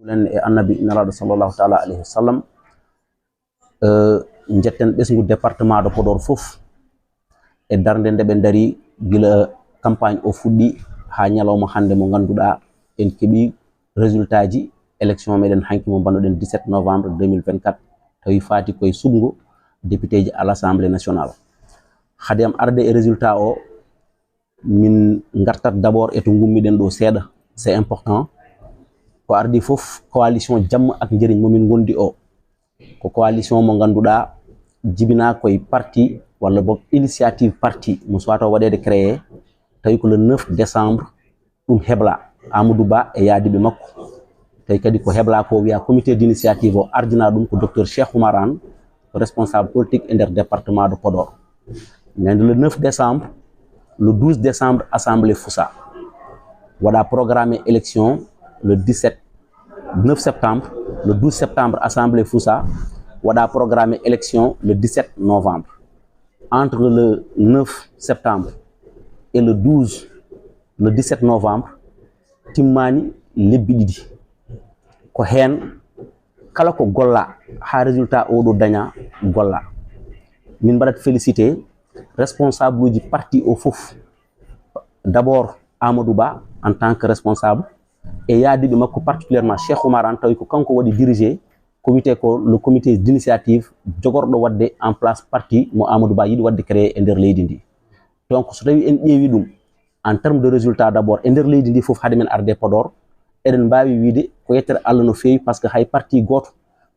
len e annabi nalaɗo sallllahu taala alayhi wa sallam jetten ɓesgu département de Podor fof e darde nde ɓe dari gila campagne o fuɗɗi ha ñalawma hande mo ganduɗa en keeɓi résultat ji élection meɗen hanki mo bannoɗen 17 novembre 2024 tawi fati koye suɓgo député ji à l'Assemblée nationale. Hade am arde e résultat o min gartat d'abord e to gummiɗen ɗo seeɗa, c'est important. Ko ardi fof coalition jamma ak njëriñ momin gondi o ko coalition mo ganduɗa jibina koye parti walla boog initiative parti mo suwato waɗede créé tawi ko le 9 décembre ɗum hebla Amadou Ba e yaadiɓe makko tawi kadi ko hebla ko wiya comité d'initiative o ardina ɗum ko docteur Cheikh Oumar Anne responsable politique e nder département de Podor. Ñande le 9 décembre le 12 décembre assemblée Foussa waɗa programmé élection le 9 septembre, le 12 septembre, Assemblée Foussa, waɗa programmé élection le 17 novembre. Entre le 9 septembre et le 17 novembre, timmani lebbi ɗiɗi. Ko hen kala ko golla ha résultat oɗo daña golla. Min mbaɗat félicité responsable du parti au fof. D'abord Amadou Ba en tant que responsable. Et yaadiɓe makko particulièrement Cheikh Oumar Anne tawi ko kanko waɗi dirigé ko wiyete ko le comité d'initiative jogorɗo wadde en place parti mo Amadou Ba yiɗi wadde créé e nder leydi ndi. Donc so tawi en ƴeewi ɗum en terme de résultat d'abord e nder leydi ndi fof hade men arde Podor eɗen mbawi wiide ko yettere Allah no feewi par ce que hay parti goto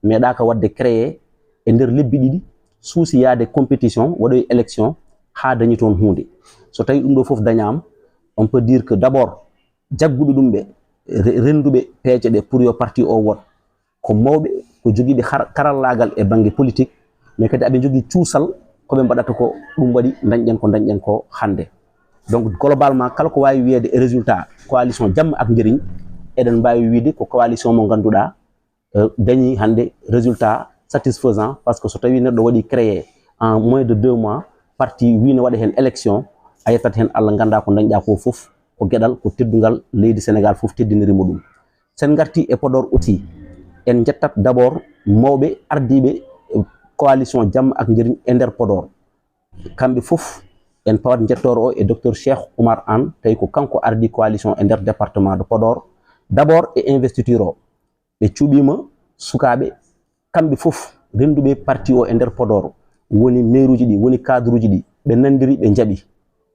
meeɗaka wadde créé e nder lebbi ɗiɗi suusi yaade compétition waɗoy élection ha dañi toon hunde. So tawi ɗum ɗo fof dañama on peut dire que d'abord jagguɓe ɗum ɓe renduɓe peeje ɗe pour yo parti o wot ko mawɓe ko jogiiɓe karallagal e banggue politique mais kadi aɓe jogui cuusal koɓe mbaɗata ko ɗum waɗi dañƴen ko hande. Donc globalement kala ko wawi wiyede e résultat coalition jamma ak njëriñ eɗen mbawi wiide ko coalition mo ganduɗa dañi hande résultat satisfaisant parce que so tawi neɗɗo waɗi créé en moins de 2 mois parti wino waɗa hen élection a yettat hen Allah ganda ko dañƴa ko fof ko gueɗal ko teddugal leydi Sénégal fof teddinirimo ɗum. Sen garti e Podor aussi en jettat d'abord mawɓe ardiɓe coalition jamma ak njëriñ e nder Podor kamɓe fof en pawat jettoro o e docteur Cheikh Oumar Anne tawi ko kanko ardi coalition e nder département de Podor d'abord e investiture o ɓe cuuɓima sukaɓe kamɓe fof renduɓe parti o e nder Podor woni maire uji ɗi woni cadre uji ɗi ɓe nandiri ɓe jaaɓi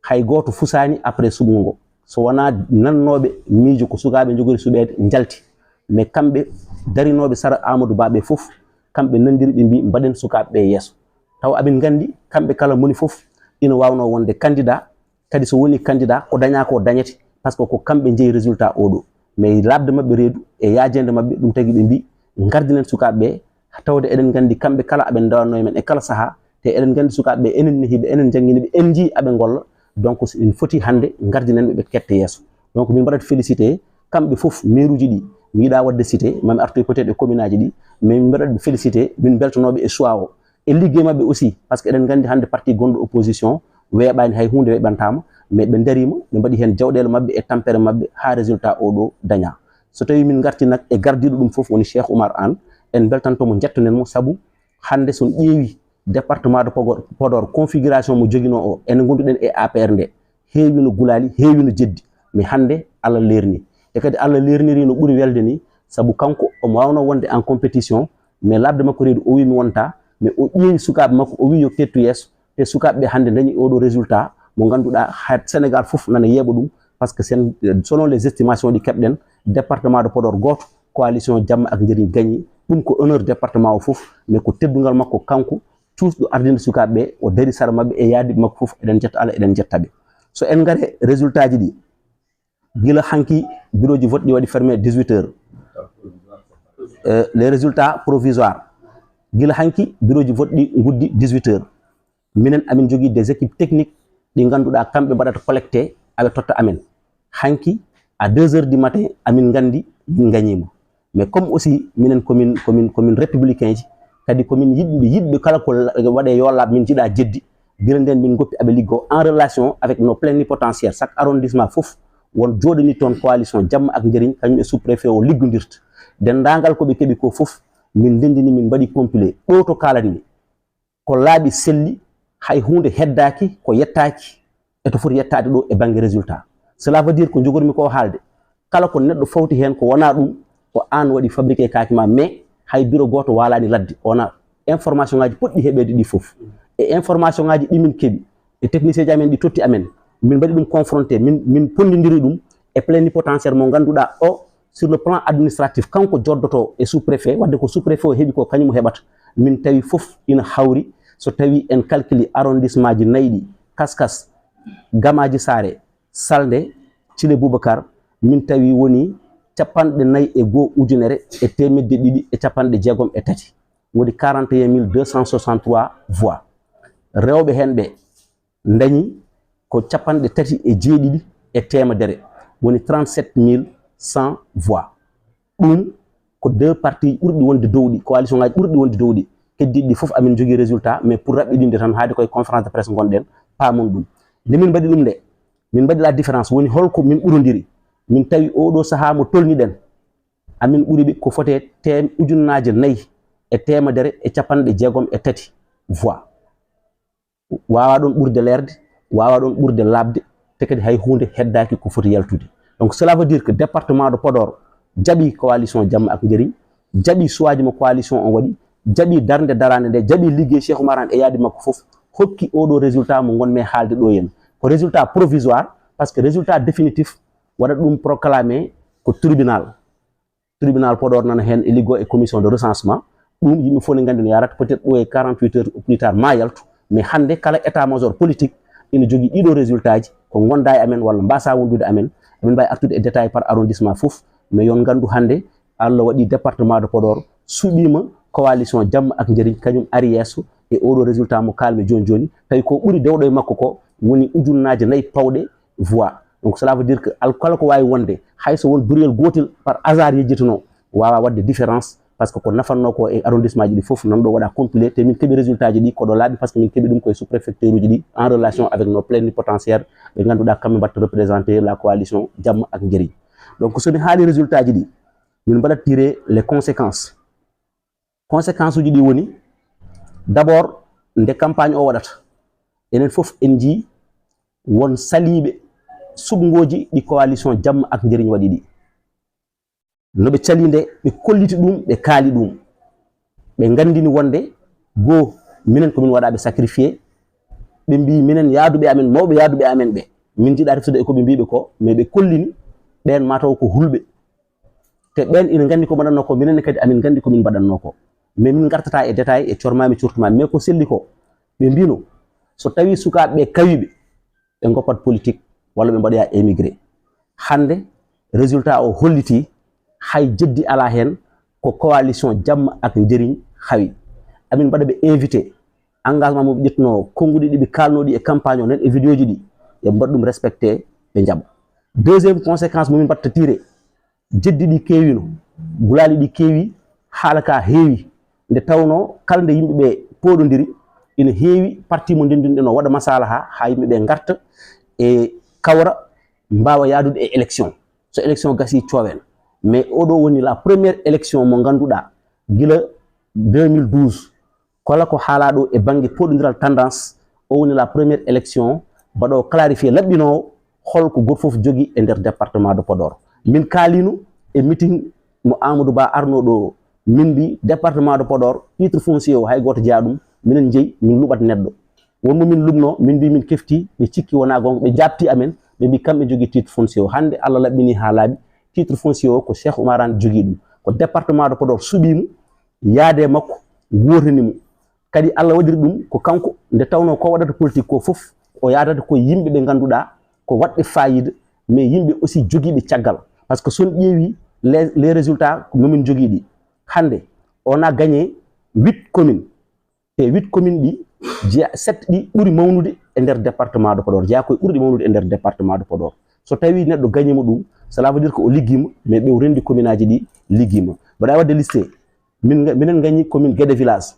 hay goto fusani après suɓgo ngo. So wona nannoɓe miijo ko sukaɓe jogori suɓede jalti mais kamɓe darinoɓe sara Amadou Ba ɓe fof kamɓe nandiri ɓe mbi mbaɗen sukaɓe ɓe yeeso taw aɓen gandi kamɓe kala moni fof ina wawno wonde candidat kadi so woni candidat ko daña ko dañete par ce que ko kamɓe jeeyi résultat oɗo mais labde mabɓe reedu e yaajede mabɓe ɗum tagui ɓe mbi gardinen sukaɓe ɓe tawde eɗen gandi kamɓe kala aɓen dawanno men e kala saaha te eɗen gandi sukaɓe ɓe enen nehiɓe enen jangguiniɓe en jii aɓe golla donc il foti hande gardinen ɓe kette yeeso. Donc min mbaɗat félicité kamɓe fof maire uji ɗi mi yiɗa wadde cité mami artoy peut être e commune aji ɗi mais min mbaɗat félicité min beltonoɓe e choix o e liggey mabɓe aussi par ce que eɗen gandi hande parti gonɗo opposition weeɓani hay hunde weeɓantama mais ɓe darima ɓe mbaɗi hen jawɗele mabɓe e tampere mabɓe ha résultat oɗo daña. So tawi min garti nak e gardiɗo ɗum fof woni Cheikh Oumar Anne en beltantomo jettonen mo saabu hande son ƴeewi département de Podor configuration mo joguino o ene gonduɗen e APR nde heewi no gulali heewi no jeddi mais hande Allah lerni e kadi Allah lerniri no ɓuuri welde ni saabu kanko omo wawno wonde en compétition mais labde makko reedu o wi mi wonta mais o ƴeewi sukaɓe makko o wi yo kettu yeeso te sukaɓe ɓe hande dañi oɗo résultat mo ganduɗa ha Sénégal fof nana yeeɓa ɗum par ce que selon les estimations ɗi keɓɗen département de Podor goto coalition jamma ak njëriñ gagni ɗum ko honneur département o fof mais ko teddugal makko kanko cuusɗo ardinde sukaɓe ɓe o dari sara mabɓe e yaadiɓe makko fof eɗen jetta Allah eɗen jettaɓe. So en gare résultat ji ɗi gila hanki bureau ji vote ɗi waɗi fermé 18 heures les résultats provisoires gila hanki bureau ji vote ɗi guddi 18 heures minen amin jogui des équipes techniques ɗi ganduɗa kamɓe mbaɗata collecté aɓe totta amen hanki à 2 heures du matin amin gandi min gagnima mais comme aussi minen commune républicain ji kadi komin yiɗɓe kala ko waɗe yo laaɓe min jiiɗa jeddi gila nden min goppi aɓe liggo en relation avec nos plénipotentiaires chaque arrondissement fof won joɗani toon coalition jamma ak njëriñ kañum e sous préfet o liggodirta dendagal ko ɓe keɓi ko fof min ndendini min mbaɗi compilé ɗo to kalanmi ko laaɓi selli hay hunde heddaki ko yettaki e to foti yettade ɗo e banggue résultat. Cela veut dire ko jogormi ko haalde kala ko neɗɗo fawti hen ko wona ɗum ko an waɗi fabriqué kaki ma, mais hay bureau goto walani ladde wona information ngaji poɗɗi heɓede ɗi fof e information ngaji ɗi min keeɓi e technicien ji amen ɗi totti amen min mbaɗi ɗum confronté min pondidiri ɗum e plénipotentiaire mo ganduɗa o sur le plan administratif kanko joddoto e sous préfet wadde ko sous préfet o heeɓi ko kañum heɓata min tawi fof ina hawri so tawi en calculi arrondissement ji nayyi ɗi Kaskas Gamaji Saare Salde Thile Boubacar min tawi woni 45 ujunere e temedde ɗiɗi e capanɗe jeegom e tati woni 41 263 voix rewɓe hen ɓe dañi ko capanɗe tati e jeeɗiɗi e temedere woni 37 100 voix ɗum ko deux parties ɓurɗi wonde dowɗi coalition ngaji ɓurɗi wonde dowɗi keddiɗi ɗi fof amin jogui résultat mais pour raɓɓiɗinde tan haade koye conférence de presse gonɗen pamon ɗum nde min mbaɗi ɗum nde min mbaɗi la différence woni holko min ɓurodiri min tawi oɗo saaha mo tolniɗen amin ɓuriɓe ko fote ujunnaje 4 e temedere e capanɗe jeegom e tati voix wawa ɗon ɓurde lerde wawa ɗon ɓurde labde te kadi hay hunde heddaki ko foti yaltude. Donc cela veut dire que département de Podor jaɓi coalition Jamma ak Njariñ jaɓi suwaji mo coalition on waɗi jaɓi darde darande nde jaɓi liggey Cheikh Oumar Anne e yaadi makko fof hokki oɗo résultat mo gonmi haalde ɗo yen ko résultat provisoire parce que résultat définitif waɗa ɗum proclamé ko tribunal Podor nana hen e liggo e commission de recensement ɗum yimɓe fof ne gandi no yarata peut être ɗo e 48 heures au plus tard ma yaltu mais hande kala état major politique ina jogui ɗiɗo résultat ji ko gonda e amen walla mbasa wondude amen amin mbawi artude e détail par arrondissement fof mais yon gandu hande Allah waɗi département de Podor suɓima coalition Jamma ak Njariñ kañum ari yesso e oɗo résultat mo kalmi joni joni tawi ko ɓuuri dewɗo e makko ko woni ujunnaje 4 pawɗe voix. Donc cela veut dire que kala ko wawi wonde hayso won buriyel gotel par hasard yejjituno wawa wadde différence parce que ko nafanno ko e arrondissement ji ɗi fof nan ɗo waɗa compilé te min keeɓi résultat ji ɗi koɗo laaɓi par ce que min keeɓi ɗum koye sous préfecture uji ɗi en relation avec nos plénipotentiaires ɓe ganduɗa kamɓe mbatta représenter la coalition Jamma ak Njariñ. Donc somi haali résultat ji ɗi min mbaɗat tirer les conséquences uji ɗi woni d'abord nde campagne o waɗata enen fof en jii won saliɓe suɓgoji ɗi coalition Jamma ak Njariñ waɗi ɗi no ɓe cali nde ɓe kolliti ɗum ɓe kaali ɗum ɓe gandini wonde goo minen komin waɗaɓe sacrifié ɓe mbi minen yaaduɓe amen mawɓe yaaduɓe amen ɓe min jiiɗa reftude e koɓe mbiɓe ko mais ɓe kollini ɓen mataw ko hulɓe te ɓen ina gandi ko mbaɗanno ko minen kadi amin gandi komin mbaɗanno ko mais min gartata e détail e cormami curtumami mais ko selli ko ɓe mbino so tawi sukaɓeɓe kawiɓe ɓe goppat politique walla ɓe mbaɗoya émigré hande résultat o holliti hay jeddi ala hen ko coalition Jamma ak Njariñ hawi amin mbaɗa ɓe invité engagement moɓe ƴettuno konnguɗi ɗiɓe kalnoɗi e campagne o nen e vidéo ji ɗi ɓe mbaɗa ɗum respecté ɓe jaɓa. Deuxième conséquence momin mbatta tiré jeddi ɗi kewino gulali ɗi kewi haala ka heewi nde tawno kala nde yimɓeɓe poɗodiri ina heewi parti mo ndendinɗen o waɗa masalaha ha yimɓeɓe garta e kawra mbawa yaadude e élection so élection gasi coowen mais oɗo woni la première élection mo ganduɗa gila 2012 kala ko haalaɗo e banggue poɗodiral tendance o woni la première élection mbaɗo clarifié laɓɓinowo holko goto foof jogui e nder département de Podor min kaalino e meeting mo Amadou Ba arnoɗo min mbi département de Podor titre foncier o hay goto jeeya ɗum minen jeeyi min luɓat neɗɗo wonmo min lumno min mbi min kefti ɓe cikki wona gonga ɓe jabti amen ɓe mbi kamɓe jogui titre foncier o hande Allah laɓɓini ha laaɓi titre foncier o ko Cheikh Oumar Anne jogui ɗum ko département de Podor suɓimo yaade makko wotanimo kadi Allah waɗiri ɗum ko kanko nde tawno ko waɗata politique ko foof o yadata ko yimɓe ɓe ganduɗa ko waɗɓe fayida mais yimɓe aussi joguiɓe caggal par ce que son ƴeewi les résultats nomin jogui ɗi hande on a gagné 8 communes te 8 communes ɗi jeeya 7 ɗi ɓuuri mawnude e nder département de Podor jeeya koye ɓurɗi mawnude e nder département de Podor so tawi neɗɗo gagnimo ɗum cela veut dire que o ligguima mais ɓe rendi commune aji ɗi ligguima mbaɗa wadde listé minen gagni commune Guédé village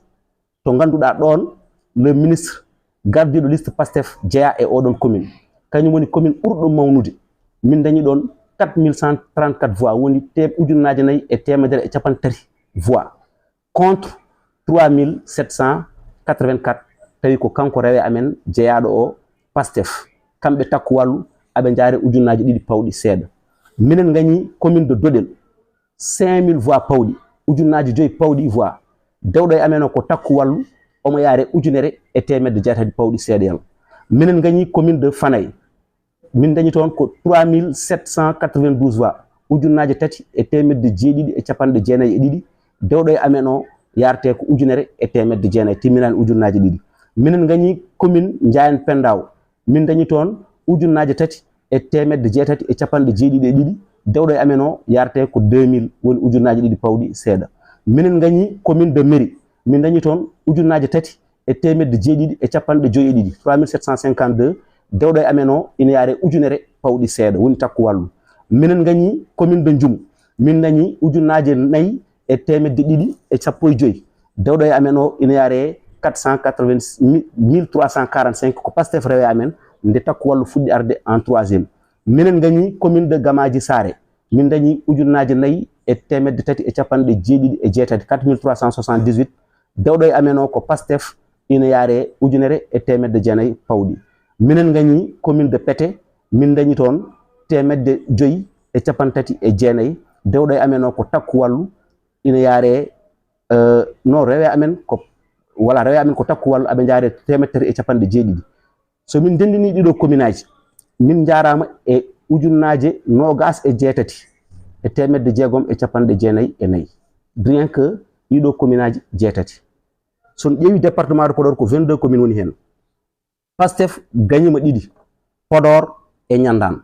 to ganduɗa ɗon le ministre gardiɗo liste Pastef jeeya e oɗon commune kañum woni commune ɓurɗo mawnude min dañi ɗon 4134 voix woni ujunnaje nayi e temedere e capan tati voix contre 3784 tawi ko kanko rewe amen jeyaɗo o Pastef kamɓe takku wallu aɓe jaare ujunnaje ɗiɗi pawɗi seeɗa minen gañi commune de Dodel 5000 voix pawɗi ujunnaje 5 pawɗi voix dewɗo e amen o ko takku wallu omo yaare ujunere e temedde jeetati pawɗi seeɗa minen gañi commune de Fanay min dañi toon ko 3792 voix ujunnaje tati e temedde jeeɗiɗi e capanɗe jeenayyi e ɗiɗi dewɗo e amen o yarte ko ujunere e temedde jeenayyi timminani ujunnaje ɗiɗi minen gañi commune Ndiayen Pendaw min dañi toon ujunnaje tati e temedde jeetati e capanɗe jeeɗiɗi e ɗiɗi dewɗo e amen o yarte ko 2000 woni ujunnaje ɗiɗi pawɗi seeɗa minen gañi commune de Méri min dañi toon ujunnaje tati e temedde jeeɗiɗi e capanɗe joyi e ɗiɗi 3752 dewɗo e amen o ina yaare ujunere pawɗi seeɗa woni takku wallu minen gañi commune de Ndioum min dañi ujunnaje 4 e temedde ɗiɗi e sappo e joyi dewɗo e amen o ina yaare 1345 ko Pastef rewe amen nde takku wallu fuɗɗi arde en 3e minen gañi commune de Gamaji Sare min dañi ujunnaje 4 e temedde tati e capanɗe jeeɗiɗi e jeetati 4378 dewɗo e amen o ko Pastef ina yaare ujunere e temedde jeenayyi pawɗi minen gañi commune de Pété min dañi toon temedde 5 e capantati e jeenayyi dewɗo e amen o ko takku wallu ina yaare no rewe amen ko wala rewe amen ko takku wallu aɓe jaare temedere e capanɗe jeeɗiɗi so min dendini ɗiɗo commune aji min jarama e ujunnaje 27 e temedde jeegom e capanɗe jeenayyi e nayyi rien que ɗiɗo commune aji jeetati son ƴeewi département de Podor ko 22 commune woni hen Pastef gañima ɗiɗi Podor e Ñandane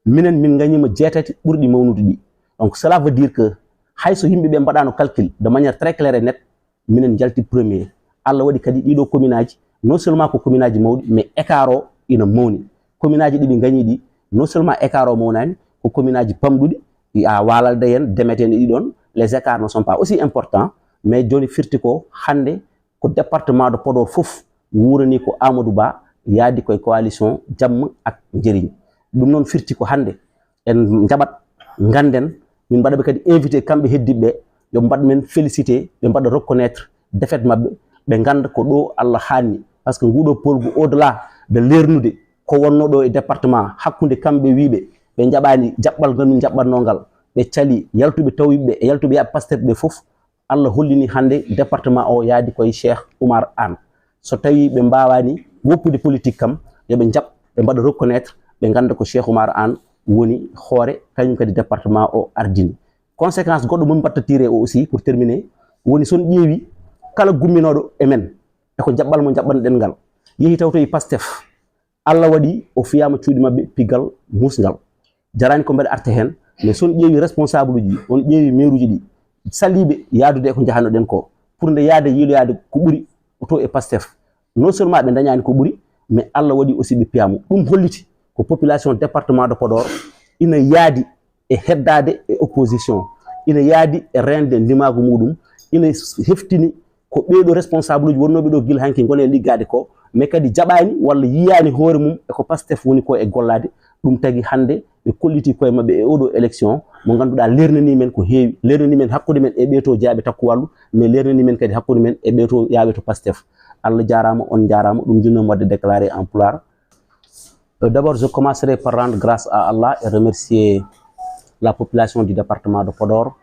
minen min gañima jeetati ɓurɗi mawnude ɗi donc cela veut dire que hayso yimɓeɓe mbaɗano calcul de manière très claire et nette minen jalti premier Allah waɗi kadi ɗiɗo commune aji non seulement ko commune aji mawɗi mais écart o ina mawni commune aji ɗiɓe gañiɗi non seulement écart o mawnani ko commune aji pamɗuɗi a walalde hen demetene ɗiɗon les écarts ne sont pas aussi importants mais joni firti ko hande ko département de Podor fof wurani ko Amadou Ba yaadi koye coalition Jamma ak Njeriñ ɗum noon firti ko hande en jaɓat ganden min mbaɗaɓe kadi invité kamɓe heddiɓe yo mbaɗ men félicité ɓe mbaɗa reconnaître défaite mabɓe ɓe ganda ko ɗo Allah hanni par ce que nguɗo polgu au delà de lernude ko wonno ɗo e département hakkude kamɓe wiɓe ɓe jaɓani jaɓɓal ngal min jaɓɓatnogal ɓe cali yaltuɓe taw yimɓe e yaltuɓe yaɓe Pastef ɓe fof Allah hollini hande département o yaadi koye Cheikh Oumar Anne so tawi ɓe mbawani woppude politique kam yoɓe jaɓ ɓe mbaɗa reconnaître ɓe ganda ko Cheikh Oumar Anne woni hoore kañum kadi département o ardini conséquence goɗɗo momi mbatta tiré o aussi pour terminer woni son ƴeewi kala gumminoɗo e men eko jaɓɓal mo jaɓɓanɗen ngal yeehi taw toye Pastef Allah waɗi o fiyama cuuɗi mabɓe piggal musgal jarani ko mbeɗa arte hen mais son ƴeewi responsable uji on ƴeewi maire uji ɗi saliɓe yaadude eko jahannoɗen ko pour nde yaade yiiloyade ko ɓuuri to e Pastef non seulement ɓe dañani ko ɓuuri mais Allah waɗi aussi ɓe piyamo ɗum holliti ko population département de Podor ina yaadi e heddade e opposition ina yaadi e rende ndimagu muɗum ina heftini ko ɓeeɗo responsable uji wonnoɓe ɗo guila hanki gone liggade ko mais kadi jaɓani walla yiyani hoore mum eko Pastef woni ko e gollade ɗum tagui hande ɓe kolliti koye mabɓe e oɗo élection mo ganduɗa lernani men ko heewi lernani men hakkude men e ɓeeto jaaɓe takku wallu mais lernani men kadi hakkude men e ɓeeto yaaɓe to Pastef Allah jarama on jarama ɗum jinnomi wadde déclaré en pulaar. D'abord je commencerai par rendre grâce à Allah et remercier la population du département de Podor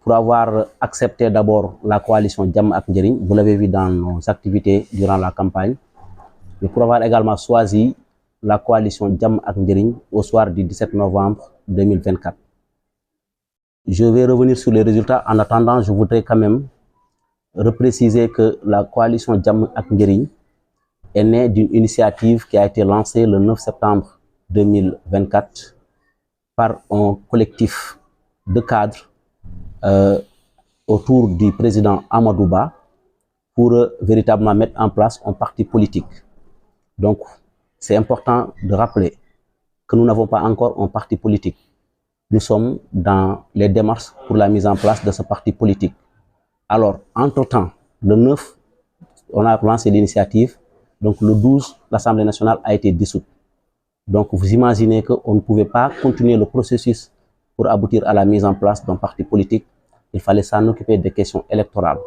pour avoir accepté d'abord la coalition Jamma ak Njeriñ, vous l'avez vu dans nos activités durant la campagne, mais pour avoir également choisi la coalition Jamma ak Njeriñ au soir du 17 novembre 2024. Je vais revenir sur les résultats. En attendant, je voudrais quand même repréciser que la coalition Jamma ak Njeriñ est née d'une initiative qui a été lancée le 9 septembre 2024 par un collectif de cadres autour du président Amadou Ba pour véritablement mettre en place un parti politique. Donc, c'est important de rappeler que nous n'avons pas encore un parti politique. Nous sommes dans les démarches pour la mise en place de ce parti politique. Alors, entre-temps, le 9, on a lancé l'initiative. Donc, le 12, l'Assemblée nationale a été dissoute. Donc vous imaginez qu'on ne pouvait pas continuer le processus pour aboutir à la mise en place d'un parti politique. Il fallait s'en occuper des questions électorales.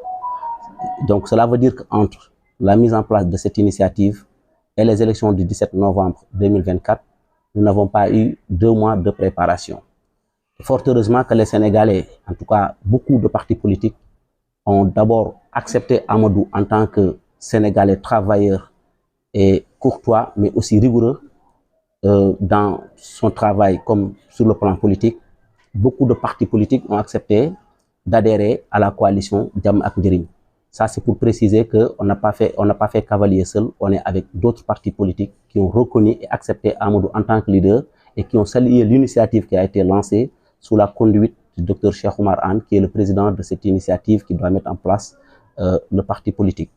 Donc cela veut dire qu'entre la mise en place de cette initiative et les élections du 17 novembre 2024, nous n'avons pas eu 2 mois de préparation. Fort heureusement que les Sénégalais, en tout cas beaucoup de partis politiques, ont d'abord accepté Amadou en tant que Sénégalais travailleur et courtois, mais aussi rigoureux dans son travail comme sur le plan politique. Beaucoup de partis politiques ont accepté d'adhérer à la coalition Jàmm ak Njariñ. Ça, c'est pour préciser qu'on n'a pas fait cavalier seul, on est avec d'autres partis politiques qui ont reconnu et accepté Amadou en tant que leader et qui ont salué l'initiative qui a été lancée sous la conduite du Dr Cheikh Oumar Anne, qui est le président de cette initiative qui doit mettre en place le parti politique.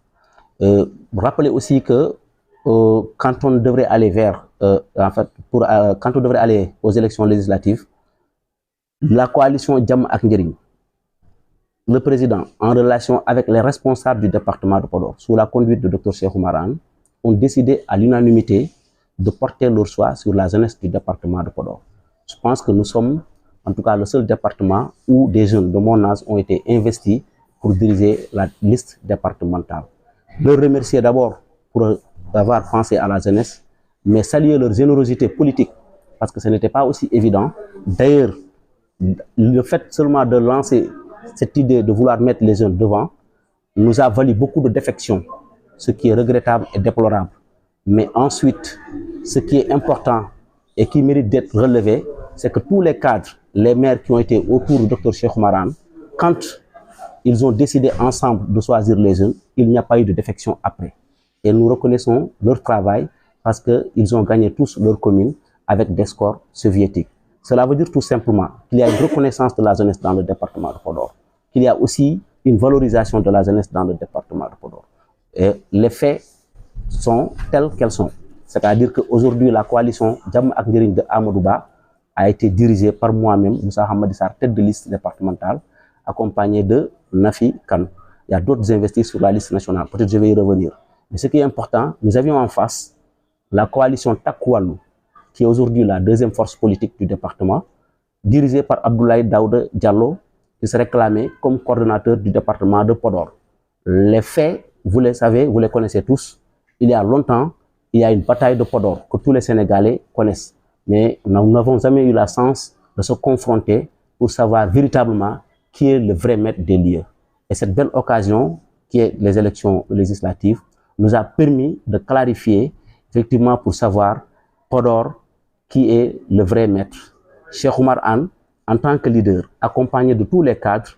Rappelez aussi que quand on devrait aller quand on devrait aller aux élections législatives, la coalition Jàmm ak Njariñ, le président, en relation avec les responsables du département de Podor, sous la conduite de Dr Cheikh Oumar Anne, ont décidé à l'unanimité de porter leur choix sur la jeunesse du département de Podor. Je pense que nous sommes, en tout cas, le seul département où des jeunes de mon âge ont été investis pour diriger la liste départementale. Leur remercier d'abord pour avoir pensé à la jeunesse, mais saluer leur générosité politique, parce que ce n'était pas aussi évident. D'ailleurs, le fait seulement de lancer cette idée de vouloir mettre les jeunes devant nous a valu beaucoup de défections, ce qui est regrettable et déplorable. Mais ensuite, ce qui est important et qui mérite d'être relevé, c'est que tous les cadres, les maires qui ont été autour du Dr Cheikh Oumar Anne, quand ils ont décidé ensemble de choisir les jeunes, il n'y a pas eu de défection après. Et nous reconnaissons leur travail parce qu'ils ont gagné tous leur commune avec des scores soviétiques. Cela veut dire tout simplement qu'il y a une reconnaissance de la jeunesse dans le département de Podor, qu'il y a aussi une valorisation de la jeunesse dans le département de Podor. Et les faits sont tels qu'elles sont. C'est-à-dire qu'aujourd'hui, la coalition Jàmm ak Njariñ de Amadou Ba a été dirigée par moi-même, Moussa Hamadi Sarr, tête de liste départementale, accompagné de Nafi Kane. Il y a d'autres investis sur la liste nationale. Peut-être je vais y revenir. Mais ce qui est important, nous avions en face la coalition Takku Wallu, qui est aujourd'hui la deuxième force politique du département, dirigée par Abdoulaye Daouda Diallo, qui se réclamait comme coordonnateur du département de Podor. Les faits, vous les savez, vous les connaissez tous. Il y a longtemps, il y a une bataille de Podor que tous les Sénégalais connaissent. Mais nous n'avons jamais eu la chance de se confronter pour savoir véritablement qui est le vrai maître des lieux. Et cette belle occasion, qui est les élections législatives, nous a permis de clarifier, effectivement, pour savoir Podor, qui est le vrai maître. Cheikh Oumar Anne, en tant que leader, accompagné de tous les cadres,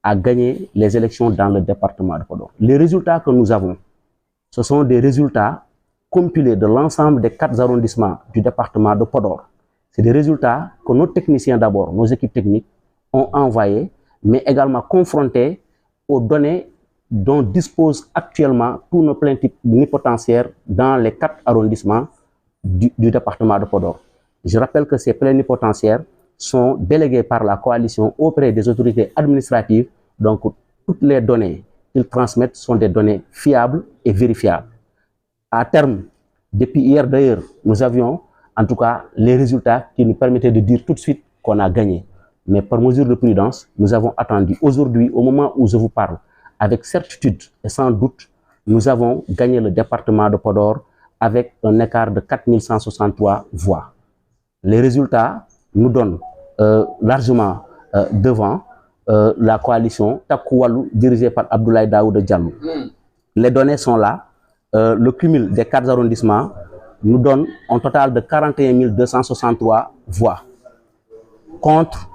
a gagné les élections dans le département de Podor. Les résultats que nous avons, ce sont des résultats compilés de l'ensemble des 4 arrondissements du département de Podor. C'est des résultats que nos techniciens d'abord, nos équipes techniques, ont envoyés, mais également confrontés aux données dont disposent actuellement tous nos plénipotentiaires dans les 4 arrondissements du département de Podor. Je rappelle que ces plénipotentiaires sont délégués par la coalition auprès des autorités administratives, donc toutes les données qu'ils transmettent sont des données fiables et vérifiables. À terme, depuis hier d'ailleurs, nous avions en tout cas les résultats qui nous permettaient de dire tout de suite qu'on a gagné. Mais par mesure de prudence, nous avons attendu. Aujourd'hui, au moment où je vous parle, avec certitude et sans doute, nous avons gagné le département de Podor avec un écart de 4163 voix. Les résultats nous donnent largement devant la coalition Takku Wallu dirigée par Abdoulaye Daouda Diallo. Les données sont là. Le cumul des 4 arrondissements nous donne un total de 41 263 voix contre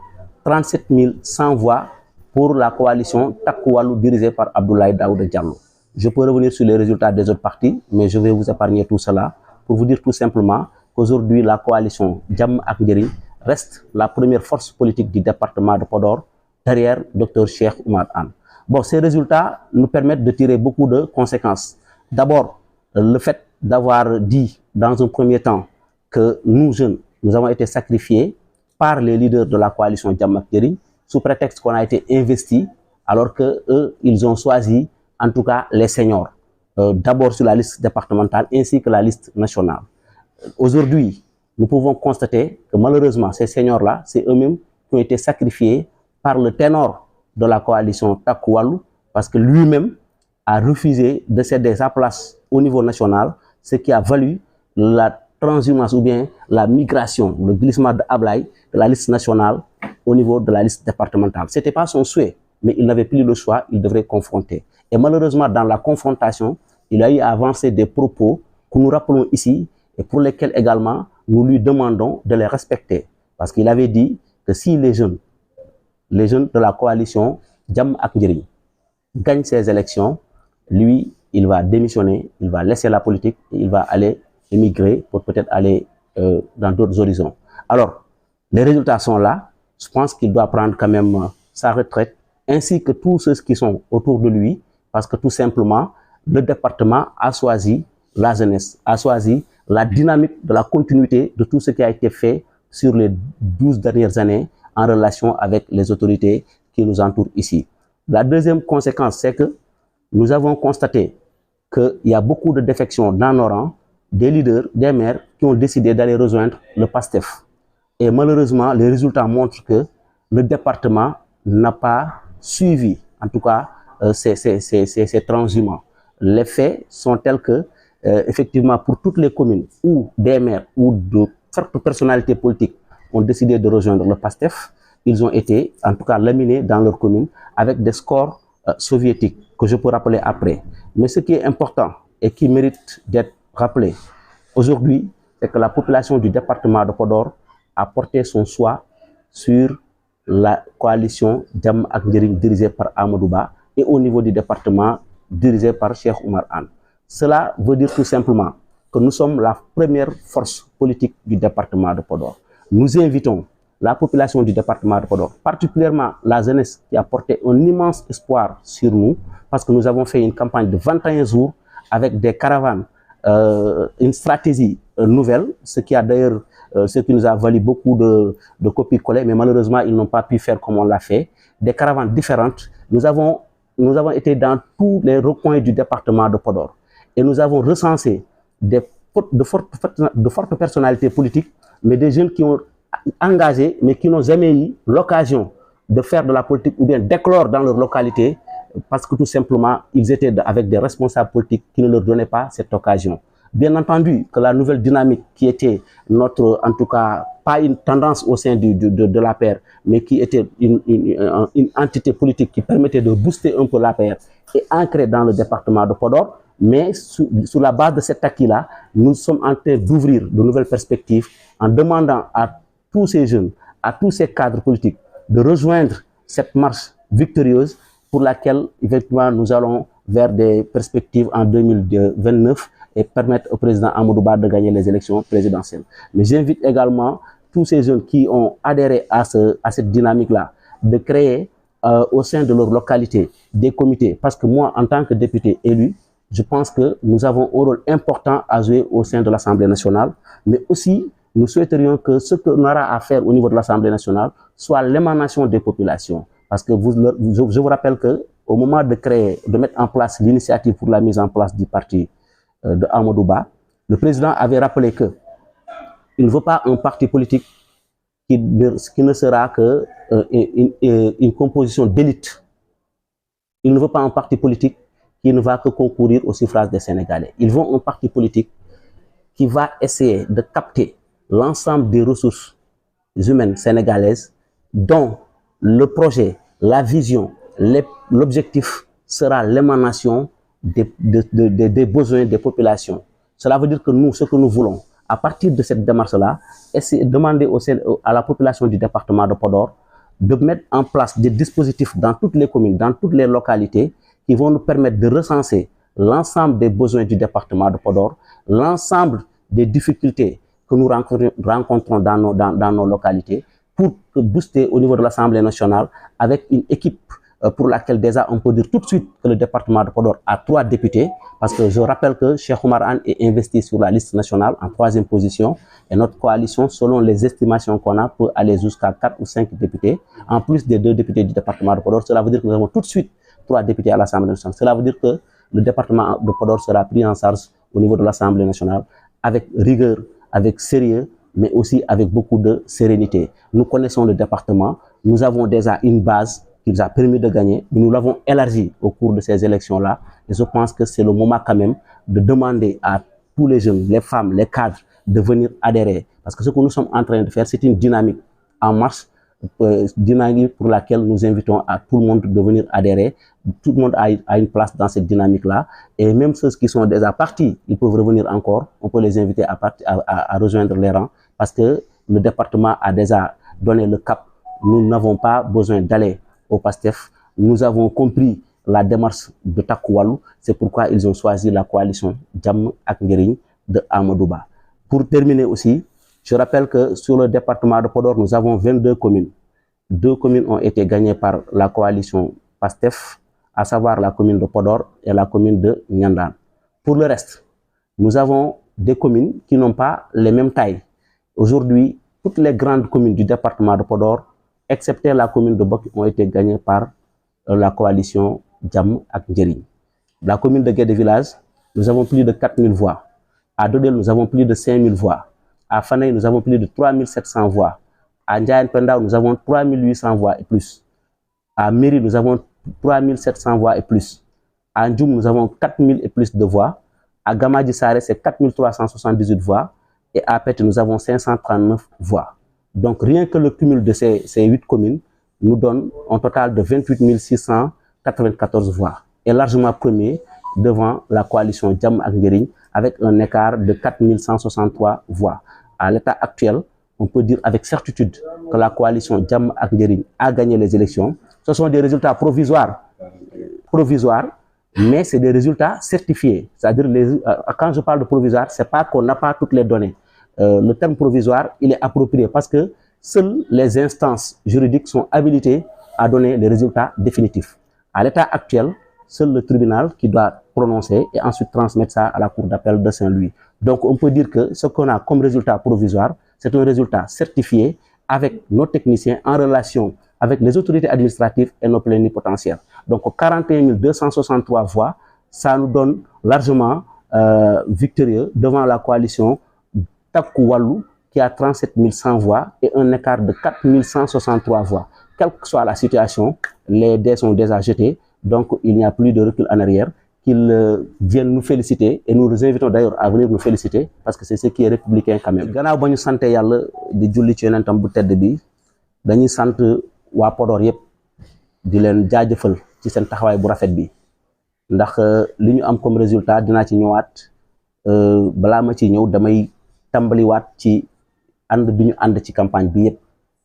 37 100 voix pour la coalition Takku Wallu dirigée par Abdoulaye Daouda Diallo. Je peux revenir sur les résultats des autres partis, mais je vais vous épargner tout cela pour vous dire tout simplement qu'aujourd'hui, la coalition Jàmm ak Njariñ reste la première force politique du département de Podor derrière Dr Cheikh Oumar Anne. Bon, ces résultats nous permettent de tirer beaucoup de conséquences. D'abord, le fait d'avoir dit dans un premier temps que nous, jeunes, nous avons été sacrifiés par les leaders de la coalition Jàmm ak Njariñ sous prétexte qu'on a été investis, alors qu'eux, ils ont choisi en tout cas les seniors, d'abord sur la liste départementale ainsi que la liste nationale. Aujourd'hui, nous pouvons constater que malheureusement, ces seniors-là, c'est eux-mêmes qui ont été sacrifiés par le ténor de la coalition Takku Wallu, parce que lui-même a refusé de céder sa place au niveau national, ce qui a valu la transhumance ou bien la migration, le glissement d'Ablaye de la liste nationale au niveau de la liste départementale. Ce n'était pas son souhait, mais il n'avait plus le choix, il devrait confronter. Et malheureusement, dans la confrontation, il a eu à avancer des propos que nous rappelons ici et pour lesquels également nous lui demandons de les respecter. Parce qu'il avait dit que si les jeunes de la coalition Jàmm ak Njariñ gagnent ces élections, lui, il va démissionner, il va laisser la politique et il va aller émigrer pour peut-être aller dans d'autres horizons. Alors, les résultats sont là. Je pense qu'il doit prendre quand même sa retraite, ainsi que tous ceux qui sont autour de lui, parce que tout simplement, le département a choisi la jeunesse, a choisi la dynamique de la continuité de tout ce qui a été fait sur les 12 dernières années en relation avec les autorités qui nous entourent ici. La deuxième conséquence, c'est que nous avons constaté qu'il y a beaucoup de défections dans nos rangs, des leaders, des maires qui ont décidé d'aller rejoindre le PASTEF. Et malheureusement, les résultats montrent que le département n'a pas suivi, en tout cas, ces transhumants. Les faits sont tels que, effectivement, pour toutes les communes où des maires ou de fortes personnalités politiques ont décidé de rejoindre le PASTEF, ils ont été, en tout cas, laminés dans leur commune avec des scores soviétiques que je peux rappeler après. Mais ce qui est important et qui mérite d'être rappelé aujourd'hui, c'est que la population du département de Podor a porté son choix sur la coalition Jàmm ak Njariñ dirigée par Amadou Ba et au niveau du département dirigé par Cheikh Oumar Anne. Cela veut dire tout simplement que nous sommes la première force politique du département de Podor. Nous invitons la population du département de Podor, particulièrement la jeunesse qui a porté un immense espoir sur nous, parce que nous avons fait une campagne de 21 jours avec des caravanes, une stratégie nouvelle, ce qui a d'ailleurs, ce qui nous a valu beaucoup de copies-collées, mais malheureusement, ils n'ont pas pu faire comme on l'a fait. Des caravanes différentes. Nous avons été dans tous les recoins du département de Podor et nous avons recensé de fortes personnalités politiques, mais des jeunes qui ont engagé, mais qui n'ont jamais eu l'occasion de faire de la politique ou bien d'éclore dans leur localité, parce que tout simplement, ils étaient avec des responsables politiques qui ne leur donnaient pas cette occasion. Bien entendu que la nouvelle dynamique qui était notre, en tout cas, pas une tendance au sein de l'APR, mais qui était une entité politique qui permettait de booster un peu l'APR et ancrée dans le département de Podor. Mais sur la base de cet acquis-là, nous sommes en train d'ouvrir de nouvelles perspectives en demandant à tous ces jeunes, à tous ces cadres politiques de rejoindre cette marche victorieuse pour laquelle, effectivement, nous allons vers des perspectives en 2029 et permettre au président Amadou Ba de gagner les élections présidentielles. Mais j'invite également tous ces jeunes qui ont adhéré à cette dynamique-là de créer au sein de leur localité des comités. Parce que moi, en tant que député élu, je pense que nous avons un rôle important à jouer au sein de l'Assemblée nationale, mais aussi nous souhaiterions que ce qu'on aura à faire au niveau de l'Assemblée nationale soit l'émanation des populations. Parce que je vous rappelle qu'au moment de mettre en place l'initiative pour la mise en place du parti de Amadou Ba, le président avait rappelé qu'il ne veut pas un parti politique qui ne sera qu'une composition d'élite. Il ne veut pas un parti politique qui ne va que concourir au suffrage des Sénégalais. Ils veulent un parti politique qui va essayer de capter l'ensemble des ressources humaines sénégalaises dont le projet, la vision, l'objectif sera l'émanation des besoins des populations. Cela veut dire que nous, ce que nous voulons, à partir de cette démarche-là, c'est demander à la population du département de Podor de mettre en place des dispositifs dans toutes les communes, dans toutes les localités, qui vont nous permettre de recenser l'ensemble des besoins du département de Podor, l'ensemble des difficultés que nous rencontrons dans nos localités, pour booster au niveau de l'Assemblée nationale avec une équipe pour laquelle déjà on peut dire tout de suite que le département de Podor a 3 députés, parce que je rappelle que Cheikh Oumar Anne est investi sur la liste nationale en 3e position, et notre coalition, selon les estimations qu'on a, peut aller jusqu'à 4 ou 5 députés, en plus des 2 députés du département de Podor. Cela veut dire que nous avons tout de suite 3 députés à l'Assemblée nationale. Cela veut dire que le département de Podor sera pris en charge au niveau de l'Assemblée nationale avec rigueur, avec sérieux, mais aussi avec beaucoup de sérénité. Nous connaissons le département, nous avons déjà une base qui nous a permis de gagner, mais nous l'avons élargie au cours de ces élections-là. Et je pense que c'est le moment quand même de demander à tous les jeunes, les femmes, les cadres, de venir adhérer. Parce que ce que nous sommes en train de faire, c'est une dynamique en marche, dynamique pour laquelle nous invitons à tout le monde de venir adhérer. Tout le monde a une place dans cette dynamique-là. Et même ceux qui sont déjà partis, ils peuvent revenir encore. On peut les inviter à rejoindre les rangs parce que le département a déjà donné le cap. Nous n'avons pas besoin d'aller au PASTEF. Nous avons compris la démarche de Takku Wallu. C'est pourquoi ils ont choisi la coalition Jamm ak Njariñ de Amadou Ba. Pour terminer aussi, je rappelle que sur le département de Podor, nous avons 22 communes. 2 communes ont été gagnées par la coalition PASTEF, à savoir la commune de Podor et la commune de Niandane. Pour le reste, nous avons des communes qui n'ont pas les mêmes tailles. Aujourd'hui, toutes les grandes communes du département de Podor, excepté la commune de Bok, ont été gagnées par la coalition Jamm ak Njariñ. La commune de Guédé Village, nous avons plus de 4000 voix. À Dodel, nous avons plus de 5000 voix. À Fanay, nous avons plus de 3700 voix. À Ndiayène Pendao, nous avons 3800 voix et plus. À Méry, nous avons 3700 voix et plus. À Ndioum, nous avons 4000 et plus de voix. À Gamadji Saré, c'est 4378 voix. Et à Pet, nous avons 539 voix. Donc, rien que le cumul de ces 8 communes nous donne un total de 28 694 voix. Et largement premier devant la coalition Jamm ak Njariñ avec un écart de 4163 voix. À l'état actuel, on peut dire avec certitude que la coalition Jamm ak Njariñ a gagné les élections. Ce sont des résultats provisoires, mais c'est des résultats certifiés. C'est-à-dire, quand je parle de provisoire, c'est pas qu'on n'a pas toutes les données. Le terme provisoire, il est approprié parce que seules les instances juridiques sont habilitées à donner les résultats définitifs. À l'état actuel, seul le tribunal qui doit prononcer et ensuite transmettre ça à la Cour d'appel de Saint-Louis. Donc, on peut dire que ce qu'on a comme résultat provisoire, c'est un résultat certifié avec nos techniciens en relation avec les autorités administratives et nos plénipotentiaires. Donc, 41 263 voix, ça nous donne largement victorieux devant la coalition Takku Wallu qui a 37 100 voix et un écart de 4163 voix. Quelle que soit la situation, les dés sont déjà jetés. Donc, il n'y a plus de recul en arrière, qu'ils viennent nous féliciter et nous les invitons d'ailleurs à venir nous féliciter parce que c'est ce qui est républicain quand même. Gannaaw ba ñu sante Yàlla di julli ci yonentam bu tedd bi dañuy sant waa Podor yëpp di leen jaajëfal ci seen taxawaay bu rafet bi ndax li ñu am comme résultat dinaa ci ñëwaat balaa ma ci ñëw damay tàmbaliwaat ci ànd bi ñu ànd ci campagne bi yëpp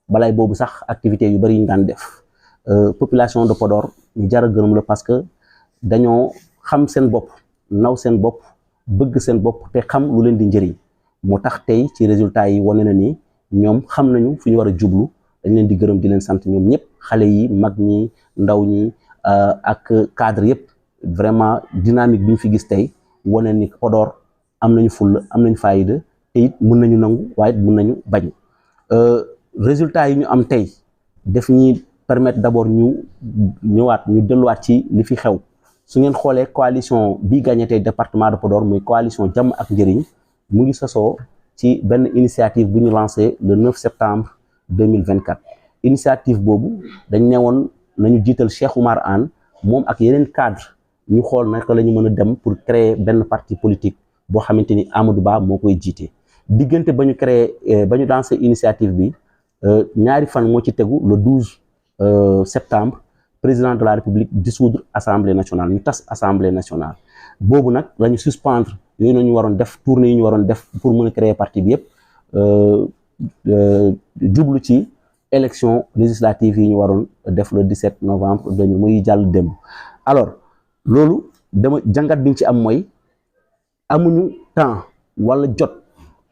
balay boobu sax activités yu bari ñu daan def population de Podor ñu jar a gërëm la parce que dañoo xam seen bopp naw seen bopp bëgg seen bopp te xam lu leen di njëriñ moo tax tey ci résultats yi wane na ni ñoom xam nañu fi ñu war a jublu dañ leen di gërëm di leen sant ñoom ñëpp xale yi mag ñi ndaw ñi ak cadre yëpp vraiment dynamique bi ñu fi gis tey wane ni Podor am nañu fulla am nañu fayda te it mën nañu nangu waaye it mën nañu bañ résultats yi ñu am tey def ñi permettre d'abord ñu ñëwaat ñu delluwaat ci li fi xew su ngeen xoolee coalition bi gagné tey département de Podor muy coalition Jamm ak Njariñ mu ngi sosoo ci benn initiative bu ñu lancé le 9 septembre 2024 initiative boobu dañ ne woon nañu jiital Cheikh Oumar Anne moom ak yeneen cadre ñu xool naka la ñu mën a dem pour créer benn parti politique boo xamante ni Amadou Ba moo koy jiite diggante ba ñu créé ba ñu lancé initiative bi ñaari fan moo ci tegu le 12 septembre président de la République dissoudre assemblée nationale ñu tas assemblée nationale boobu nag la ñu suspendre yooyu nañu waroon def tournée yi ñu waroon def pour mën a créer parti bi yëpp jublu ci élection législative yi ñu waroon def le 17 novembre dañu muy jàll démb alors loolu dama jàngat bi ñu ci am mooy amuñu temps wala jot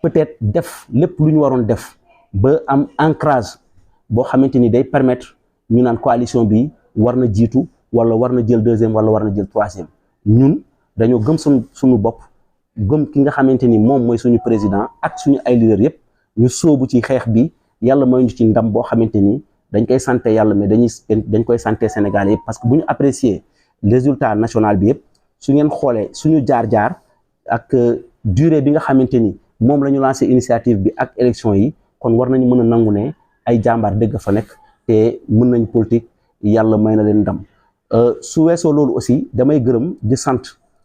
peut-être def lépp lu ñu waroon def ba am ancrage boo xamante ni day permettre ñu naan coalition bi war na jiitu wala war na jël deuxième wala war na jël troisième ñun dañoo gëm suñu bopp gëm ki nga xamante ni moom mooy suñu président ak suñu ay leader yëpp ñu sóobu ci xeex bi yàlla mooy ñu ci ndam boo xamante ni dañ koy santé yàlla mais dañ koy santé Sénégal yëpp parce que bu ñu apprécier résultat national bi yëpp su ngeen xoolee suñu jaar-jaar ak durée bi nga xamante ni moom la ñu lancé initiative bi ak élection yi kon war nañu mën a nangu ne ay jàmbaar dëgg fa nekk te mën nañ politique yàlla may na leen ndam su weesoo loolu aussi damay gërëm di sant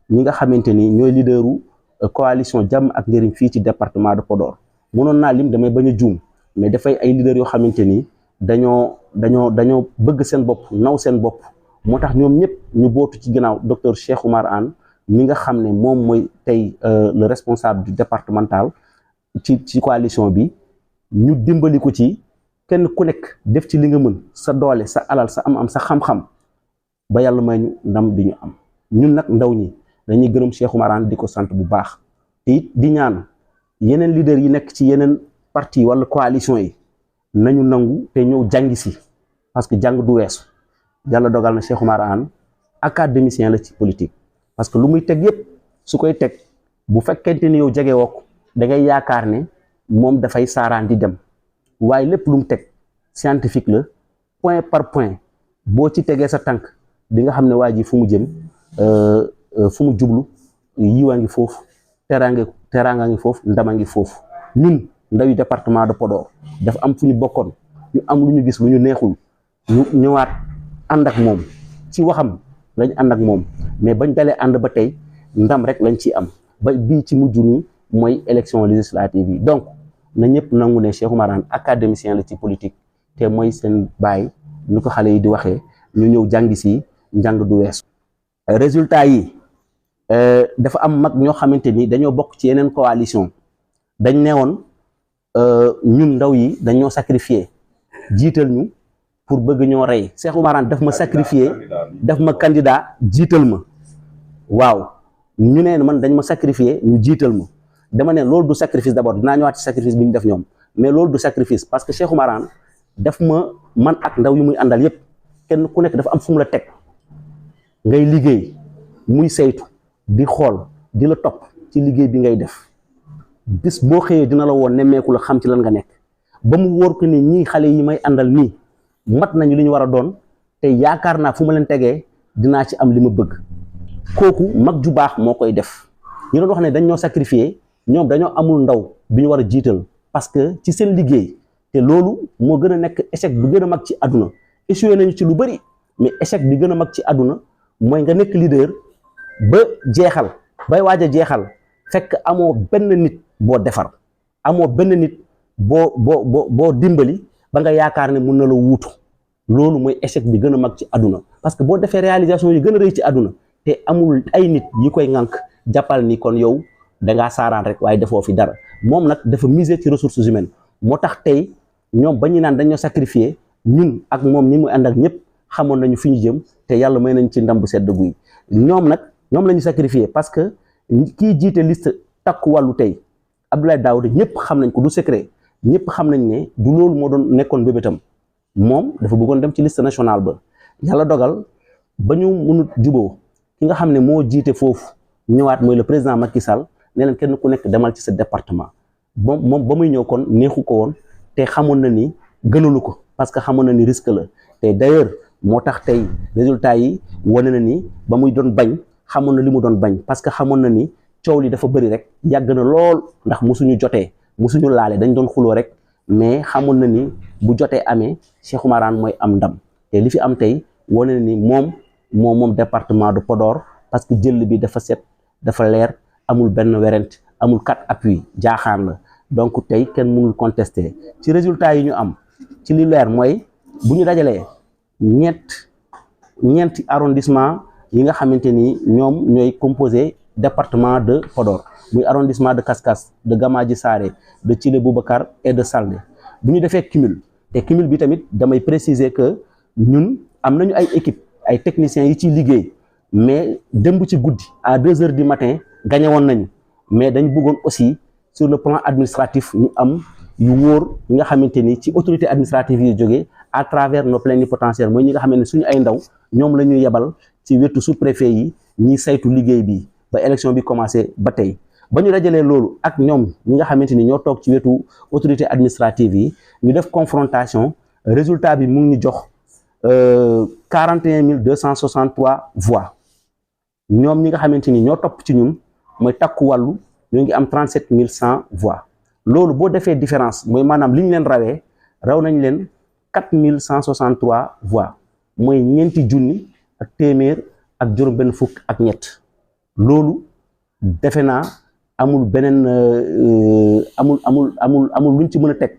ñi nga xamante ni ñooy leaderu coalition jàmm ak njëriñ fii ci département de Podor mënoon naa lim damay bañ a juum mais dafay ay leaders yoo xamante ni dañoo bëgg seen bopp naw seen bopp moo tax ñoom ñëpp ñu bootu ci ginnaaw docteur Cheikh Oumar Anne mi nga xam ne moom mooy tey le responsable du départemental ci coalition bi ñu dimbali ko ci kenn ku nekk def ci li nga mën sa doole sa alal sa am sa xam-xam ba yàlla may ñu ndam bi ñu am ñun nag ndaw ñi dañuy gërëm Cheikh Oumar Anne di ko sant bu baax te it di ñaan yeneen leaders yi nekk ci yeneen parti wala coalition yi nañu nangu te ñëw jàngi si parce que jàng du weesu yàlla dogal na Cheikh Oumar Anne académicien la ci politique parce que lu muy teg yëpp su koy teg bu fekkente ni yow jege woo ko da ngay yaakaar ne moom dafay saaraan di dem waaye lépp lu mu teg scientifique la point par point boo ci tegee sa tànk di nga xam ne waa ji fu mu jëm fu mu jublu yiwaa ngi foofu teraanga ngi foofu ndama ngi foofu ñun ndawi département de Podor dafa am fu ñu bokkoon ñu am lu ñu gis lu ñu neexul ñu ñëwaat ànd ak moom ci waxam lañ ànd ak moom mais bañ dalee ànd ba tey ndam rek lañ ciy am ba bii ci mujj nii mooy élection législative yi donc na ñëpp nangu ne Cheikh Oumar Anne académicien la ci politique te mooy seen baay ñu ko xale yi di waxee ñu ñëw jàngi si njàng du weesu résultat yi dafa am mag ñoo xamante ni dañoo bokk ci yeneen coalition dañ ne woon ñun ndaw yi dañoo sacrifier jiital ñu pour bëgg ñoo rey Cheikh Oumar Anne daf ma sacrifier daf ma candidat jiital ma waaw ñu ne man dañ ma sacrifier ñu jiital ma dama ne loolu du sacrifice d'abord dinaa ñëwaat ci sacrifice bi ñu def ñoom mais loolu du sacrifice parce que Cheikh Oumar Anne daf ma man ak ndaw yu muy àndal yépp kenn ku nekk dafa am fu mu la teg ngay liggéey muy saytu di xool di la topp ci liggéey bi ngay def bis boo xëyee dina la woon nemmeeku la xam ci lan nga nekk ba mu wóor ko ni ñii xale yi may àndal nii mat nañu li ñu war a doon te yaakaar naa fu ma leen tegee dinaa ci am li ma bëgg kooku mag ju baax moo koy def ñu doon wax ne dañ ñoo sacrifier ñoom dañoo amul ndaw bi ñu war a jiital parce que ci seen liggéey te loolu moo gën a nekk échec bi gën a mag ci àdduna échoué nañu ci lu bari mais échec bi gën a mag ci àdduna mooy nga nekk leader ba jeexal bay waaj a jeexal fekk amoo benn nit boo defar amoo benn nit boo dimbali ba nga yaakaar ne mun na la wuutu loolu mooy échec bi gën a mag ci àdduna parce que boo defee réalisation yi gën a rëy ci àdduna te amul ay nit yi koy ŋànk jàppal ni kon yow dangaa saaraan rek waaye defoo fi dara moom nag dafa miser ci ressources humaines moo tax tey ñoom ba ñu naan dañoo sacrifier ñun ak moom ñi mu ànd ak ñëpp xamoon nañu fi ñu jëm te yàlla may nañ ci ndam bu sedd guy ñoom la ñu sacrifier parce que kii jiite liste takku wàllu tey Abdoulaye Daouda ñëpp xam nañ ko du secret ñëpp xam nañ ne du loolu moo doon nekkoon bébétam moom dafa bëggoon dem ci liste nationale ba yàlla dogal ba ñu mënut juboo ki nga xam ne moo jiite foofu ñëwaat mooy le président Macky Sall ne leen kenn ku nekk demal ci sa département moom ba muy ñëw kon neexu ko woon te xamoon na ni gënalu ko parce que xamoon na ni risque la te d'ailleurs moo tax tey résultat yi wane na ni ba muy doon bañ xamoon na li mu doon bañ parce que xamoon na ni coow li dafa bëri rek yàgg na lool ndax musuñu jotee musuñu laale dañ doon xuloo rek mais xamoon na ni bu jotee amee Cheikh Oumar Anne mooy am ndam te li fi am tey wane na ni moom département de Podor parce que jël bi dafa set dafa leer amul benn werent amul 4 appui jaaxaan la donc tey kenn mënul contester ci résultat yi ñu am ci li leer mooy bu ñu dajalee ñeenti arrondissement yi nga xamante ni ñoom ñooy composé département de Podor muy arrondissement de Kaskas de Gamadji Saré de Thillé Boubacar et de Saldé bu ñu defee cumul te cumul bi tamit damay préciser que ñun am nañu ay équipe ay techniciens yi ciy liggéey mais démb ci guddi à 2 heures du matin gagné woon nañu mais dañ bëggoon aussi sur le plan administratif ñu am yu wóor yi nga xamante ni ci autorité administrative yi jógee à travers nos plénipotentiaires mooy ñi nga xamante ne suñu ay ndaw ñoom la ñuy yebal ci wetu sous-préfet yi ñiy saytu liggéey bi ba élection bi commencé ba tey ba ñu dajalee loolu ak ñoom ñi nga xamante ni ñoo toog ci wetu autorité administrative yi ñu def confrontation résultat bi mu ngi ñu jox 41 263 voix ñoom ñi nga xamante ni ñoo topp ci ñun mooy takku wàllu ñoo ngi am 37 100 voix loolu boo defee différence mooy maanaam li ñu leen rawee raw nañ leen 4 163 voix mooy ñeenti junni ak téeméer ak juróom-benn fukk ak ñett loolu defe naa amul beneen amul luñ ci mën a teg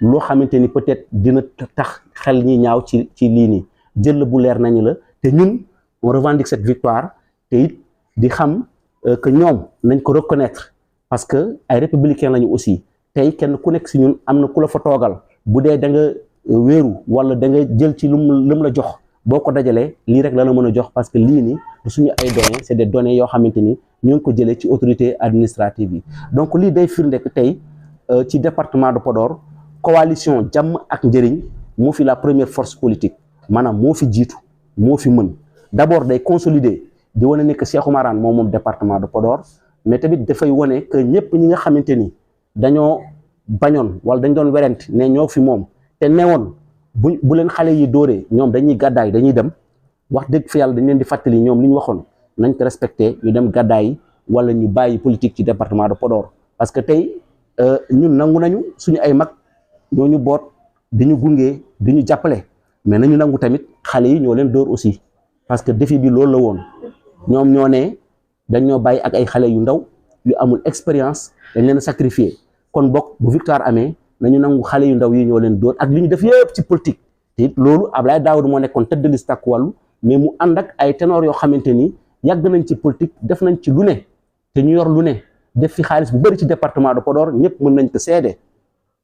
loo xamante ni peut-être dina tax xel ñi ñaaw ci lii nii jël bu leer nañu la te ñun on revendique cette victoire te it di xam que ñoom nañ ko reconnaître parce que ay républicains lañu aussi tey kenn ku nekk si ñun am na ku la fa toogal bu dee da nga wéeru wala da nga jël ci lum la jox boo ko dajalee lii rek la mën a jox parce que lii nii du suñu ay données c'est des données yoo xamante ni ñu ngi ko jëlee ci autorité administrative yi donc lii day firnde que tey ci département de Podor coalition jàmm ak njëriñ moo fi la première force politique maanaam moo fi jiitu moo fi mën d'abord day consolider di wane ne que Cheikh Oumar Anne moom département de Podor mais tamit dafay wane que ñëpp ñi nga xamante ni dañoo bañoon wala dañ doon werante ne ñoo fi moom te newoon bu leen xale yi dóoree ñoom dañuy gàddaay dañuy dem wax dëgg fi yàlla dañ leen di fàttali ñoom li ñu waxoon nañ ko respecté ñu dem gàddaay wala ñu bàyyi politique ci département de Podor parce que tey ñun nangu nañu suñu ay mag ñoo ñu boot di ñu gunge di ñu jàppale mais nañu nangu tamit xale yi ñoo leen dóor aussi parce que défi bi loolu la woon ñoom ñoo ne dañ ñoo bàyyi ak ay xale yu ndaw yu amul expérience dañ leen sacrifier kon bokk bu victoire amee nañu nangu xale yu ndaw yi ñoo leen dóor ak li ñu def yëpp ci politique te it loolu Abdoulaye Daouda moo nekkoon tête de liste Takku Wallu mais mu ànd ak ay ténor yoo xamante ni yàgg nañ ci politique def nañ ci lu ne te ñu yor lu ne def fi xaalis bu bëri ci département de Podor ñëpp mën nañ ko seede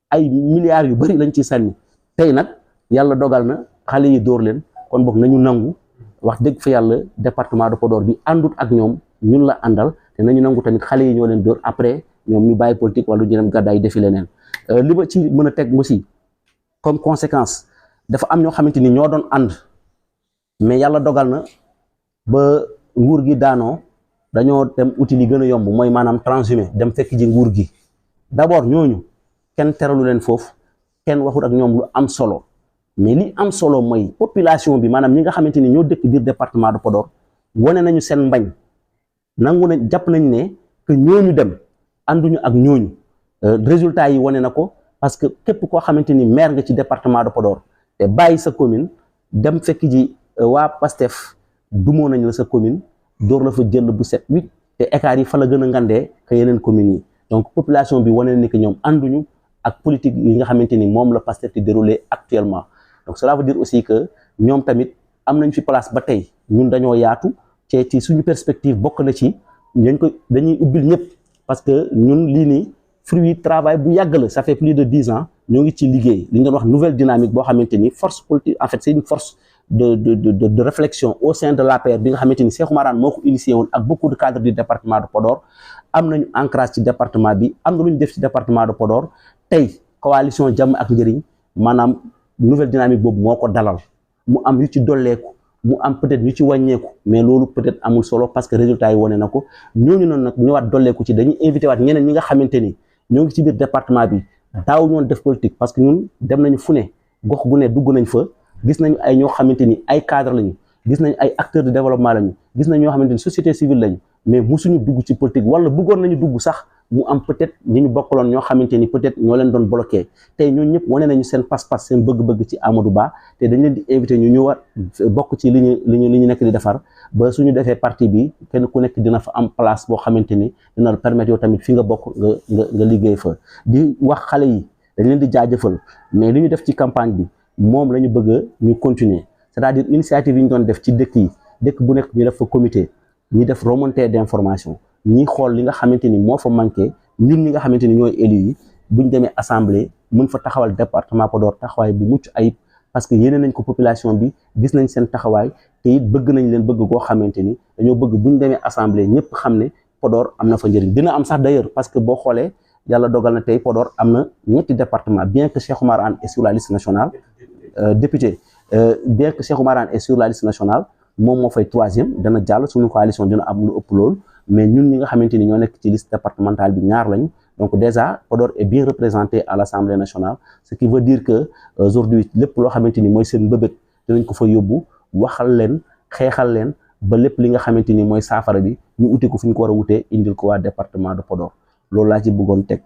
ay milliards yu bëri lañ ciy sànni tey nag yàlla dogal na xale yi dóor leen kon boog nañu nangu wax dëgg fa yàlla département de Podor bi àndut ak ñoom ñun la àndal te nañu nangu tamit xale yi ñoo leen dóor après ñoom ñu bàyyi politique wala ñu dem gàddaay defi leneen li ma ci mën a teg aussi comme conséquence dafa am ñoo xamante ni ñoo doon ànd mais yàlla dogal na ba nguur gi daanoo dañoo dem uti li gën a yomb mooy maanaam transhumé dem fekk ji nguur gi d'abord ñooñu kenn teralu leen foofu kenn waxut ak ñoom lu am solo mais li am solo mooy population bi maanaam ñi nga xamante ni ñoo dëkk biir département de Podor wane nañu seen mbañ nangu nañ jàpp nañ ne que ñooñu dem ànduñu ak ñooñu résultat yi wane na ko parce que képp koo xamante ni maire nga ci département de Podor te bàyyi sa commune dem fekk ji waa Pastef dumoo nañ la sa commune door la fa jël bu 7-8 te écart yi fa la gën a ngandee que yeneen communes yi donc population bi wane na ni que ñoom ànduñu ak politique yi nga xamante ni moom la Pastef di dérouler actuellement donc cela veut dire aussi que ñoom tamit am nañ fi place ba tey ñun dañoo yaatu te ci suñu perspective bokk na ci dañuy ubbil ñëpp parce que ñun lii nii fruit travail bu yàgg la ça fait plus de 10 ans ñoo ngi ci liggéey li ñu doon wax nouvelle dynamique boo xamante ni force politique en fait c'est une force de réflexion au sein de l'APR bi nga xamante ni Cheikh Oumar Anne moo ko initié woon ak beaucoup de cadres du département de Podor am nañu ancrage ci département bi am na lu ñu def ci département de Podor tey coalition jàmm ak njëriñ maanaam nouvelle dynamique boobu moo ko dalal mu am yu ci dolleeku mu am peut-être ñu ci wàññeeku mais loolu peut-être amul solo parce que résultat yi wane na ko ñooñu noonu nag ñëwaat dolleeku ci dañuy invité waat ñeneen ñi nga xamante ni ñoo ngi ci biir département bi daaw ñoon def politique parce que ñun dem nañu fu ne gox bu ne dugg nañ fa gis nañu ay ñoo xamante ni ay cadre lañu gis nañu ay acteurs de développement lañu gis nañ ñoo xamante ni société civile lañu mais musuñu dugg ci politique wala bëggoon nañu dugg sax mu am peut-être ñi ñu bokkaloon ñoo xamante ni peut-être ñoo leen doon bloqué tey ñooñu ñëpp wane nañu seen pas-pas seen bëgg-bëgg ci Amadou Ba te dañ leen di invité ñu ñëwaat bokk ci li ñu nekk di defar ba suñu defee parti bi kenn ku nekk dina fa am place boo xamante ni dina la permettre yow tamit fi nga bokk nga liggéey fa di wax xale yi dañ leen di jaajëfal mais li ñu def ci campagne bi moom la ñu bëgg ñu continuer c'est-à-dire initiative yi ñu doon def ci dëkk yi dëkk bu nekk ñu def fa comité ñu def remontée d'information ñi xool li nga xamante ni moo fa manqué ñun ñi nga xamante ni ñooy élus yi buñ demee assemblée mën fa taxawal département Podor taxawaay bu mucc ayib parce que yéene nañ ko population bi gis nañ seen taxawaay te it bëgg nañ leen bëgg koo xamante ni dañoo bëgg buñ demee assemblée ñëpp xam ne Podor am na fa njëriñ dina am sax d'ailleurs parce que boo xoolee yàlla dogal na tey Podor am na ñetti département bien que Cheikh Oumar Anne est sur la liste nationale député bien que Cheikh Oumar Anne est sur la liste nationale moom moo fay 3e dana jàll suñu coalition dina am lu ëpp loolu mais ñun ñi nga xamante ni ñoo nekk ci liste départementale bi ñaar lañ donc déjà Podor est bien représenté à l'Assemblée nationale ce qui veut dire que aujourd'hui lépp loo xamante ni mooy seen mbëbët dinañ ko fa yóbbu waxal leen xeexal leen ba lépp li nga xamante ni mooy saafara bi ñu uti ko fu ñu ko war a wutee indil ko waa département de Podor loolu laa ci bëggoon teg